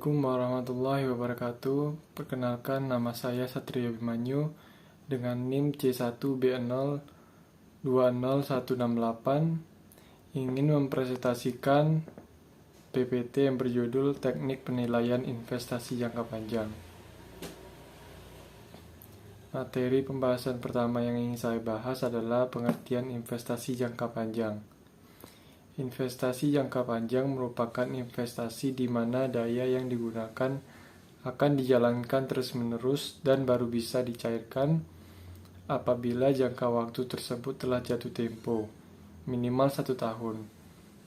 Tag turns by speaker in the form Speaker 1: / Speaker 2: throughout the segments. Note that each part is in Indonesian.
Speaker 1: Assalamualaikum warahmatullahi wabarakatuh. Perkenalkan, nama saya Satrio Abimanyu dengan NIM C1B020168 ingin mempresentasikan PPT yang berjudul Teknik Penilaian Investasi Jangka Panjang. Materi pembahasan pertama yang ingin saya bahas adalah pengertian investasi jangka panjang. Investasi jangka panjang merupakan investasi di mana daya yang digunakan akan dijalankan terus-menerus dan baru bisa dicairkan apabila jangka waktu tersebut telah jatuh tempo, minimal 1 tahun,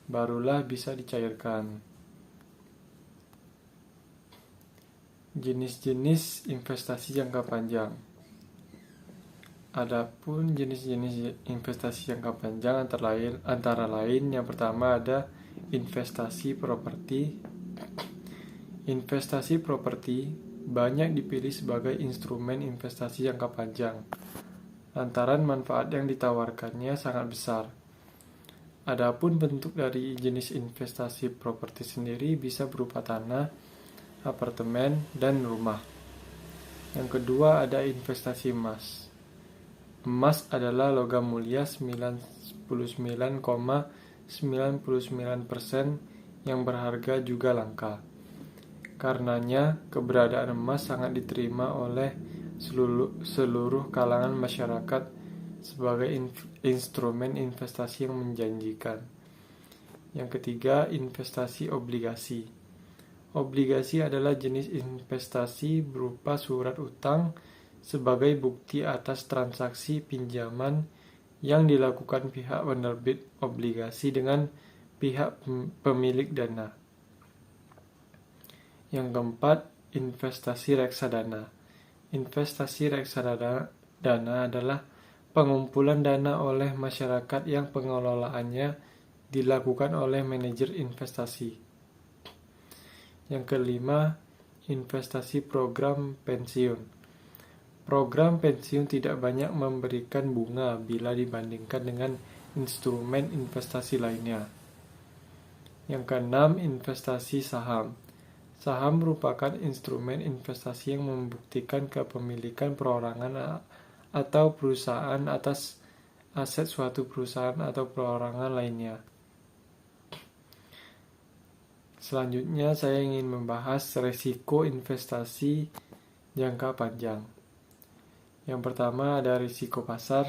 Speaker 1: barulah bisa dicairkan. Jenis-jenis investasi jangka panjang. Adapun jenis-jenis investasi jangka panjang antara lain yang pertama ada investasi properti. Investasi properti banyak dipilih sebagai instrumen investasi jangka panjang lantaran manfaat yang ditawarkannya sangat besar. Adapun bentuk dari jenis investasi properti sendiri bisa berupa tanah, apartemen, dan rumah. Yang kedua ada investasi emas. Emas adalah logam mulia 99,99% yang berharga juga langka. Karenanya, keberadaan emas sangat diterima oleh seluruh kalangan masyarakat sebagai instrumen investasi yang menjanjikan. Yang ketiga, investasi obligasi. Obligasi adalah jenis investasi berupa surat utang sebagai bukti atas transaksi pinjaman yang dilakukan pihak penerbit obligasi dengan pihak pemilik dana. Yang keempat, investasi reksadana. Investasi reksadana adalah pengumpulan dana oleh masyarakat yang pengelolaannya dilakukan oleh manajer investasi. Yang kelima, investasi program pensiun. Program pensiun tidak banyak memberikan bunga bila dibandingkan dengan instrumen investasi lainnya. Yang keenam, investasi saham. Saham merupakan instrumen investasi yang membuktikan kepemilikan perorangan atau perusahaan atas aset suatu perusahaan atau perorangan lainnya. Selanjutnya, saya ingin membahas risiko investasi jangka panjang. Yang pertama ada risiko pasar.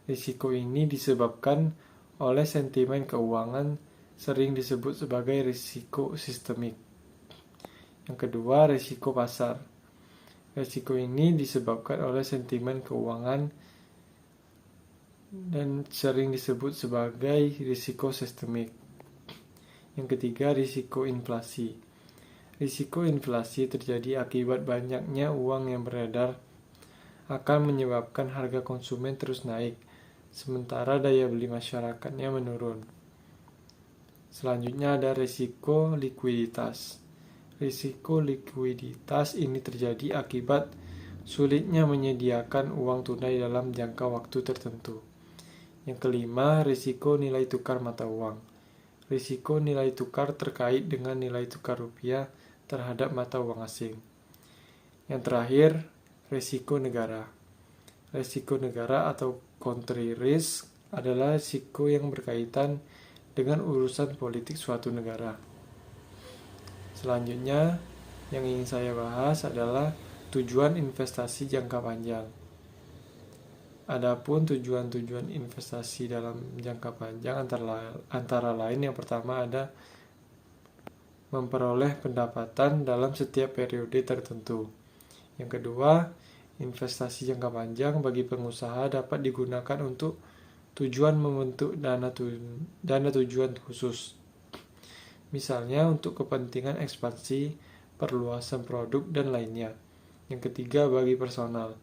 Speaker 1: Risiko ini disebabkan oleh sentimen keuangan, sering disebut sebagai risiko sistemik. Yang kedua, risiko pasar. Risiko ini disebabkan oleh sentimen keuangan dan sering disebut sebagai risiko sistemik. Yang ketiga, risiko inflasi. Risiko inflasi terjadi akibat banyaknya uang yang beredar akan menyebabkan harga konsumen terus naik, sementara daya beli masyarakatnya menurun. Selanjutnya ada risiko likuiditas. Risiko likuiditas ini terjadi akibat sulitnya menyediakan uang tunai dalam jangka waktu tertentu. Yang kelima, risiko nilai tukar mata uang. Risiko nilai tukar terkait dengan nilai tukar rupiah terhadap mata uang asing. Yang terakhir, risiko negara. Risiko negara atau country risk adalah risiko yang berkaitan dengan urusan politik suatu negara. Selanjutnya, yang ingin saya bahas adalah tujuan investasi jangka panjang. Adapun tujuan-tujuan investasi dalam jangka panjang antara lain yang pertama ada memperoleh pendapatan dalam setiap periode tertentu. Yang kedua, investasi jangka panjang bagi pengusaha dapat digunakan untuk tujuan membentuk dana tujuan khusus. Misalnya untuk kepentingan ekspansi, perluasan produk, dan lainnya. Yang ketiga, bagi personal,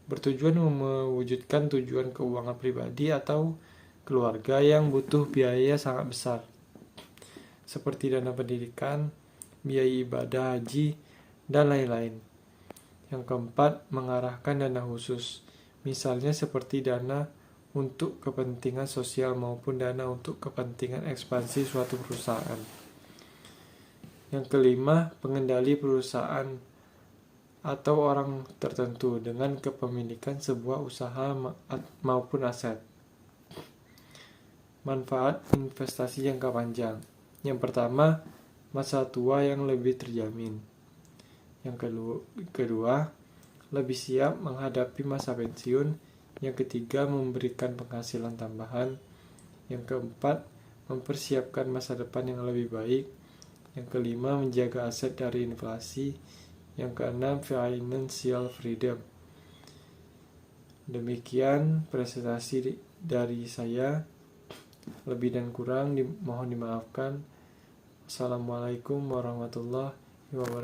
Speaker 1: bertujuan mewujudkan tujuan keuangan pribadi atau keluarga yang butuh biaya sangat besar, seperti dana pendidikan, biaya ibadah haji, dan lain-lain. Yang keempat, mengarahkan dana khusus, misalnya seperti dana untuk kepentingan sosial maupun dana untuk kepentingan ekspansi suatu perusahaan. Yang kelima, pengendali perusahaan atau orang tertentu dengan kepemilikan sebuah usaha maupun aset. Manfaat investasi jangka panjang. Yang pertama, masa tua yang lebih terjamin. Yang kedua, lebih siap menghadapi masa pensiun. Yang ketiga, memberikan penghasilan tambahan. Yang keempat, mempersiapkan masa depan yang lebih baik. Yang kelima, menjaga aset dari inflasi. Yang keenam, financial freedom. Demikian presentasi dari saya. Lebih dan kurang mohon dimaafkan. Assalamualaikum warahmatullahi wabarakatuh.